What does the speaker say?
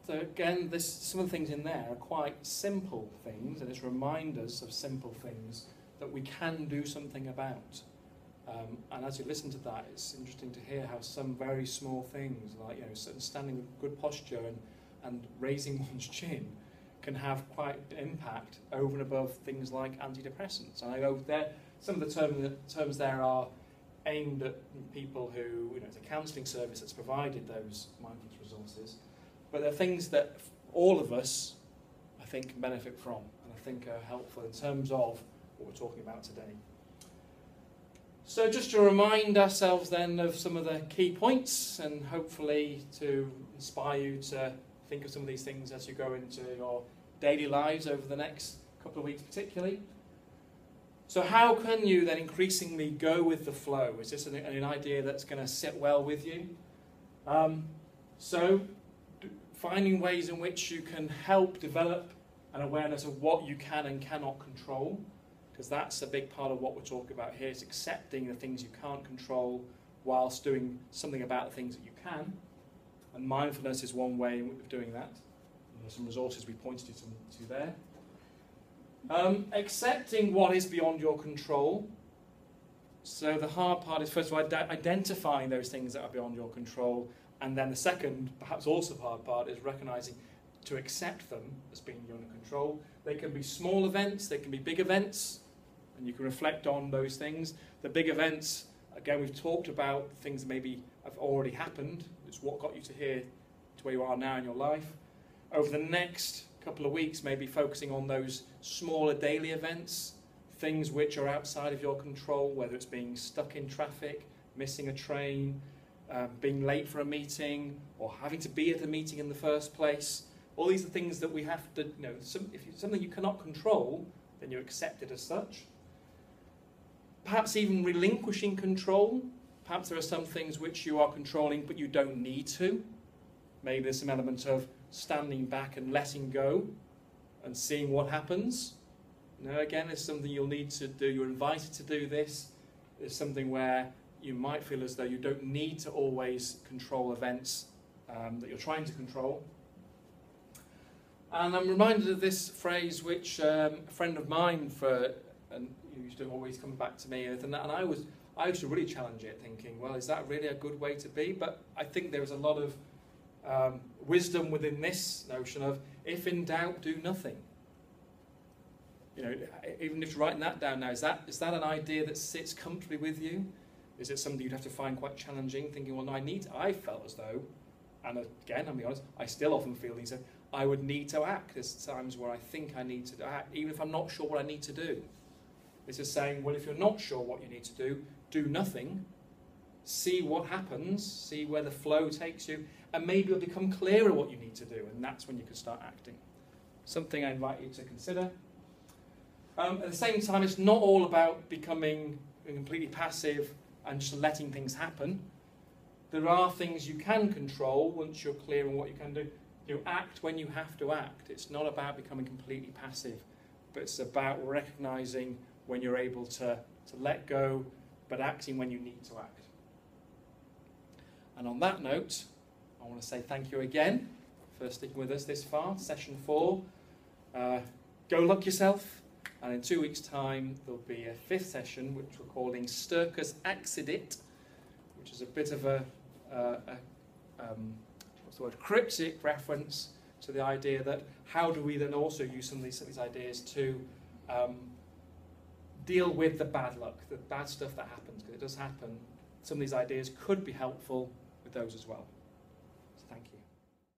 So again, some of the things in there are quite simple things, and it's reminders of simple things that we can do something about. And as you listen to that, it's interesting to hear how some very small things, like standing with good posture and raising one's chin, can have quite an impact over and above things like antidepressants. And I know some of the terms there are aimed at people who, it's a counselling service that's provided those mindfulness resources, but they're things that all of us, I think, can benefit from, and I think are helpful in terms of what we're talking about today. So just to remind ourselves then of some of the key points, and hopefully to inspire you to think of some of these things as you go into your daily lives over the next couple of weeks particularly. So how can you then increasingly go with the flow? Is this an idea that's going to sit well with you? So finding ways in which you can help develop an awareness of what you can and cannot control, because that's a big part of what we're talking about here, is accepting the things you can't control whilst doing something about the things that you can. And mindfulness is one way of doing that. And there's some resources we pointed to there. Accepting what is beyond your control. So the hard part is, first of all, identifying those things that are beyond your control, and then the second, perhaps also hard part, is recognizing to accept them as being beyond your control. They can be small events, they can be big events, and you can reflect on those things. The big events, again, we've talked about things that maybe have already happened. It's what got you to here, to where you are now in your life. Over the next couple of weeks, maybe focusing on those smaller daily events, things which are outside of your control, whether it's being stuck in traffic, missing a train, being late for a meeting, or having to be at a meeting in the first place. All these are things that we have to, if it's something you cannot control, then you accept it as such. Perhaps even relinquishing control. Perhaps there are some things which you are controlling but you don't need to. Maybe there's some element of standing back and letting go and seeing what happens. Again, it's something you'll need to do. You're invited to do this. It's something where you might feel as though you don't need to always control events that you're trying to control. And I'm reminded of this phrase which a friend of mine used to always come back to me, and I used to really challenge it, thinking, well, is that really a good way to be? But I think there is a lot of wisdom within this notion of, if in doubt, do nothing. Even if you're writing that down now, is that an idea that sits comfortably with you? Is it something you'd have to find quite challenging, thinking, well, no, I felt as though, and again, I'll be honest, I still often feel these, I would need to act. There's times where I think I need to act, even if I'm not sure what I need to do. This is saying, well, if you're not sure what you need to do nothing, see what happens, see where the flow takes you, and maybe you'll become clearer what you need to do, and that's when you can start acting. Something I invite you to consider. At the same time, it's not all about becoming completely passive and just letting things happen. There are things you can control once you're clear on what you can do. You act when you have to act. It's not about becoming completely passive, but it's about recognizing when you're able to let go, but acting when you need to act. And on that note, I want to say thank you again for sticking with us this far, session 4. Go look yourself. And in 2 weeks' time, there'll be a 5th session, which we're calling Sturkus Accidit, which is a bit of a cryptic reference to the idea that how do we then also use some of these ideas to deal with the bad luck, the bad stuff that happens, because it does happen. Some of these ideas could be helpful with those as well. So thank you.